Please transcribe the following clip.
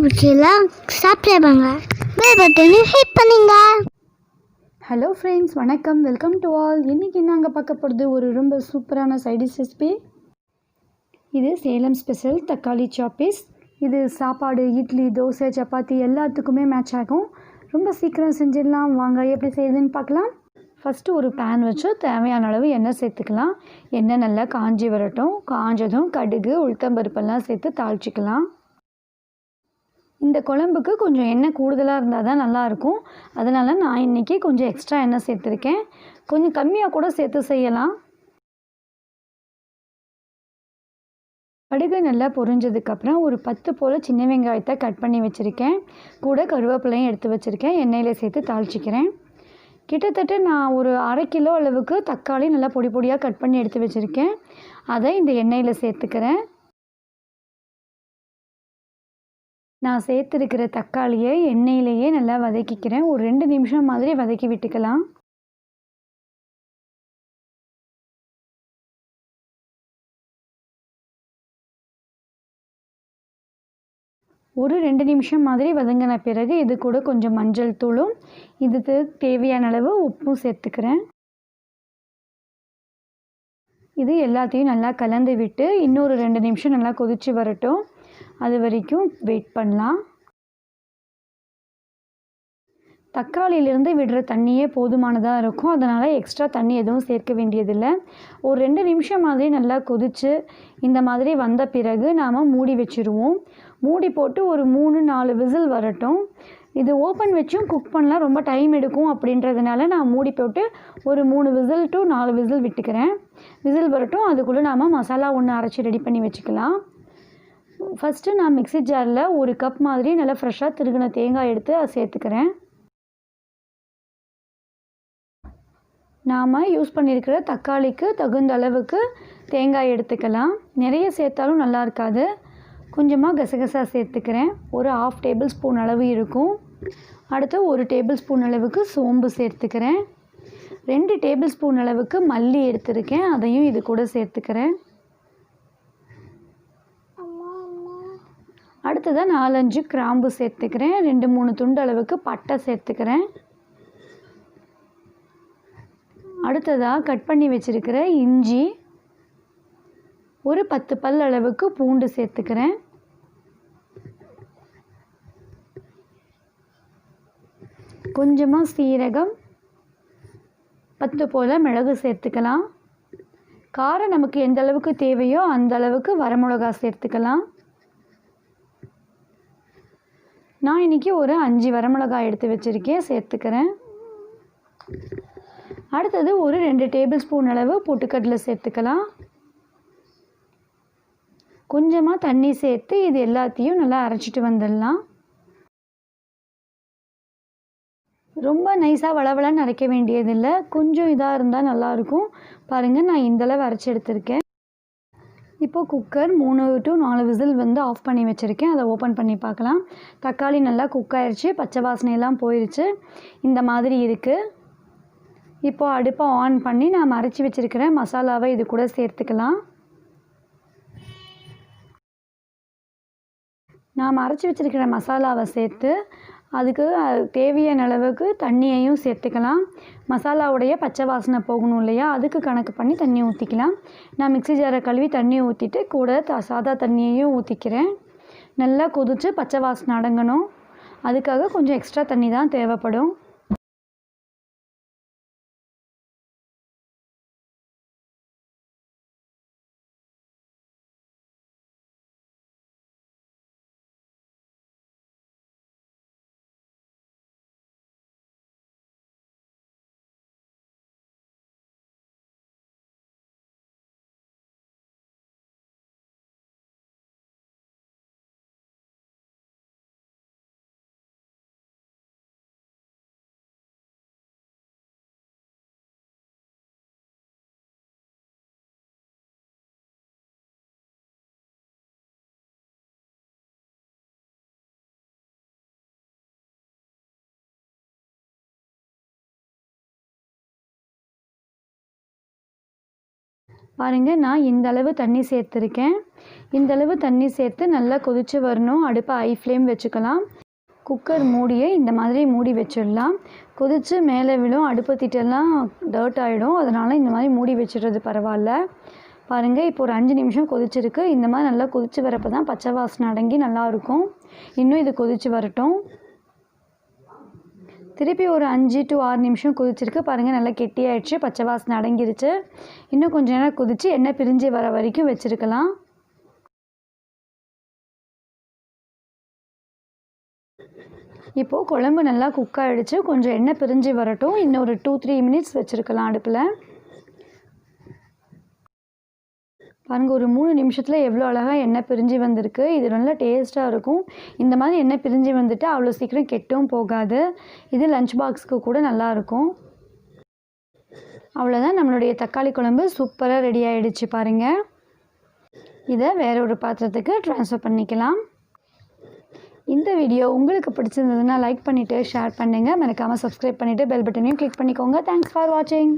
பிடிச்சலாம் subscribe பண்ணுங்க, bell பட்டனை hit பண்ணுங்க. ஹலோ ஃப்ரெண்ட்ஸ், வணக்கம், வெல்கம் டு ஆல். இன்றைக்கி நாங்கள் பார்க்க போகிறது ஒரு ரொம்ப சூப்பரான சைடிஷ் ரெசிபி. இது சேலம் ஸ்பெஷல் தக்காளி சாப்பீஸ். இது சாப்பாடு, இட்லி, தோசை, சப்பாத்தி எல்லாத்துக்குமே மேட்ச் ஆகும். ரொம்ப சீக்கிரம் செஞ்சிடலாம். வாங்க எப்படி செய்யுதுன்னு பார்க்கலாம். ஃபஸ்ட்டு ஒரு பேன் வச்சு தேவையான அளவு எண்ணெய் சேர்த்துக்கலாம். எண்ணெய் நல்லா காஞ்சி வரட்டும். காஞ்சதும் கடுகு, உளுத்தம்பருப்பெல்லாம் சேர்த்து தாளிச்சிக்கலாம். இந்த குழம்புக்கு கொஞ்சம் எண்ணெய் கூடுதலாக இருந்தால் தான் நல்லாயிருக்கும். அதனால் நான் இன்றைக்கி கொஞ்சம் எக்ஸ்ட்ரா எண்ணெய் சேர்த்துருக்கேன். கொஞ்சம் கம்மியாக கூட சேர்த்து செய்யலாம். கடுகு நல்லா பொரிஞ்சதுக்கப்புறம் ஒரு 10 போல் சின்ன வெங்காயத்தை கட் பண்ணி வச்சுருக்கேன். கூட கருவேப்பிலையும் எடுத்து வச்சுருக்கேன். எண்ணெயில் சேர்த்து தாளிச்சிக்கிறேன். கிட்டத்தட்ட நான் ஒரு 1/2 கிலோ அளவுக்கு தக்காளி நல்லா பொடி பொடியாக கட் பண்ணி எடுத்து வச்சுருக்கேன். அதை இந்த எண்ணெயில் சேர்த்துக்கிறேன். நான் சேர்த்துருக்கிற தக்காளியை எண்ணெயிலேயே நல்லா வதக்கிக்கிறேன். ஒரு 2 நிமிஷம் மாதிரி வதக்கி விட்டுக்கலாம். ஒரு 2 நிமிஷம் மாதிரி வதங்கின பிறகு இது கூட கொஞ்சம் மஞ்சள் தூளும் இதுக்கு தேவையான அளவு உப்பும் சேர்த்துக்கிறேன். இது எல்லாத்தையும் நல்லா கலந்து விட்டு இன்னொரு 2 நிமிஷம் நல்லா கொதித்து வரட்டும். அது வரைக்கும் வெயிட் பண்ணலாம். தக்காளியிலேருந்து விடுற தண்ணியே போதுமானதாக இருக்கும். அதனால் எக்ஸ்ட்ரா தண்ணி எதுவும் சேர்க்க வேண்டியதில்லை. ஒரு 2 நிமிஷம் மாதிரி நல்லா கொதித்து இந்த மாதிரி வந்த பிறகு நாம் மூடி வச்சுருவோம். மூடி போட்டு ஒரு 3-4 விசில் வரட்டும். இது ஓப்பன் வச்சும் குக் பண்ணலாம், ரொம்ப டைம் எடுக்கும். அப்படின்றதுனால நான் மூடி போட்டு ஒரு 3 விசில் டு 4 விசில் விட்டுக்கிறேன். விசில் வரட்டும். அதுக்குள்ளே நாம் மசாலா ஒன்று அரைச்சி ரெடி பண்ணி வச்சுக்கலாம். ஃபஸ்ட்டு நான் மிக்ஸி ஜாரில் 1 கப் மாதிரி நல்லா ஃப்ரெஷ்ஷாக திருகின தேங்காய் எடுத்து அதை சேர்த்துக்கிறேன். நாம் யூஸ் பண்ணியிருக்கிற தக்காளிக்கு தகுந்த அளவுக்கு தேங்காய் எடுத்துக்கலாம். நிறைய சேர்த்தாலும் நல்லா இருக்காது. கொஞ்சமாக கசகசா சேர்த்துக்கிறேன். ஒரு 1/2 டேபிள் ஸ்பூன் அளவு இருக்கும். அடுத்து 1 டேபிள் ஸ்பூன் அளவுக்கு சோம்பு சேர்த்துக்கிறேன். 2 டேபிள் ஸ்பூன் அளவுக்கு மல்லி எடுத்துருக்கேன். அதையும் இது கூட சேர்த்துக்கிறேன். அடுத்ததாக 4-5 கிராம்பு சேர்த்துக்கிறேன். 2-3 துண்டு அளவுக்கு பட்டை சேர்த்துக்கிறேன். அடுத்ததாக கட் பண்ணி வச்சுருக்கிற இஞ்சி, ஒரு 10 பல் அளவுக்கு பூண்டு சேர்த்துக்கிறேன். கொஞ்சமாக சீரகம், 10 போல் மிளகு சேர்த்துக்கலாம். காரம் நமக்கு எந்த அளவுக்கு தேவையோ அந்த அளவுக்கு வரமிளகா சேர்த்துக்கலாம். நான் இன்றைக்கி ஒரு 5 வரமிளகாய் எடுத்து வச்சுருக்கேன், சேர்த்துக்கிறேன். அடுத்தது ஒரு 2 டேபிள் ஸ்பூன் அளவு பொட்டுக்கடலை சேர்த்துக்கலாம். கொஞ்சமாக தண்ணி சேர்த்து இது எல்லாத்தையும் நல்லா அரைச்சிட்டு வந்துடலாம். ரொம்ப நைஸாக வளவளன்னு அரைக்க வேண்டியதில்லை. கொஞ்சம் இதாக இருந்தால் நல்லாயிருக்கும். பாருங்கள், நான் இந்தளவு அரைச்சி எடுத்திருக்கேன். இப்போது குக்கர் 3 to 4 விசில் வந்து ஆஃப் பண்ணி வச்சுருக்கேன். அதை ஓப்பன் பண்ணி பார்க்கலாம். தக்காளி நல்லா குக் ஆயிடுச்சு. பச்சை வாசனையெல்லாம் போயிடுச்சு. இந்த மாதிரி இருக்குது. இப்போது அடுப்பை ஆன் பண்ணி நான் அரைச்சி வச்சுருக்கிற மசாலாவை இது கூட சேர்த்துக்கலாம். நாம் அரைச்சி வச்சுருக்கிற மசாலாவை சேர்த்து அதுக்கு தேவையான அளவுக்கு தண்ணியையும் சேர்த்துக்கலாம். மசாலாவுடைய பச்சை வாசனை போகணும் இல்லையா, அதுக்கு கணக்கு பண்ணி தண்ணி ஊற்றிக்கலாம். நான் மிக்ஸி ஜாரை கழுவி தண்ணி ஊற்றிட்டு கூட சாதா தண்ணியையும் ஊற்றிக்கிறேன். நல்லா கொதித்து பச்சை வாசனை அடங்கணும். அதுக்காக கொஞ்சம் எக்ஸ்ட்ரா தண்ணி தான் தேவைப்படும். பாருங்கள், நான் இந்த அளவு தண்ணி சேர்த்துருக்கேன். இந்த அளவு தண்ணி சேர்த்து நல்லா கொதித்து வரணும். அடுப்பை ஹை ஃப்ளேம் வச்சுக்கலாம். குக்கர் மூடியை இந்த மாதிரி மூடி வச்சிடலாம். கொதித்து மேலே விழும், அடுப்பு திட்டெல்லாம் டர்ட் ஆகிடும். அதனால் இந்த மாதிரி மூடி வச்சிடுறது பரவாயில்ல. பாருங்கள், இப்போ ஒரு 5 நிமிஷம் கொதிச்சிருக்கு. இந்த மாதிரி நல்லா கொதித்து வரப்போ தான் பச்சை வாசனை அடங்கி நல்லாயிருக்கும். இன்னும் இது கொதித்து வரட்டும். திருப்பி ஒரு 5 to 6 நிமிஷம் கொதிச்சிருக்கு. பாருங்கள், நல்லா கெட்டியாயிடுச்சு, பச்சை வாசனை அடங்கிருச்சு. இன்னும் கொஞ்சம் நேரம் கொதித்து எண்ணெய் பிரிஞ்சு வர வரைக்கும் வச்சுருக்கலாம். இப்போது குழம்பு நல்லா குக் ஆகிடுச்சு. கொஞ்சம் எண்ணெய் பிரிஞ்சு வரட்டும். இன்னும் ஒரு 2-3 மினிட்ஸ் வச்சுருக்கலாம் அடுப்பில். பாருங்கள், ஒரு 3 நிமிஷத்தில் எவ்வளோ அழகாக எண்ணெய் பிரிஞ்சு வந்திருக்கு. இது நல்லா டேஸ்ட்டாக இருக்கும். இந்த மாதிரி எண்ணெய் பிரிஞ்சு வந்துட்டு அவ்வளோ சீக்கிரம் கெட்டும் போகாது. இது லஞ்ச் பாக்ஸுக்கு கூட நல்லாயிருக்கும். அவ்வளோதான், நம்மளுடைய தக்காளி குழம்பு சூப்பராக ரெடி ஆகிடுச்சு. பாருங்கள், இதை வேற ஒரு பாத்திரத்துக்கு ட்ரான்ஸ்ஃபர் பண்ணிக்கலாம். இந்த வீடியோ உங்களுக்கு பிடிச்சிருந்ததுன்னா லைக் பண்ணிவிட்டு ஷேர் பண்ணுங்கள். மறக்காமல் சப்ஸ்கிரைப் பண்ணிவிட்டு பெல் பட்டனையும் கிளிக் பண்ணிக்கோங்க. தேங்க்ஸ் ஃபார் வாட்சிங்.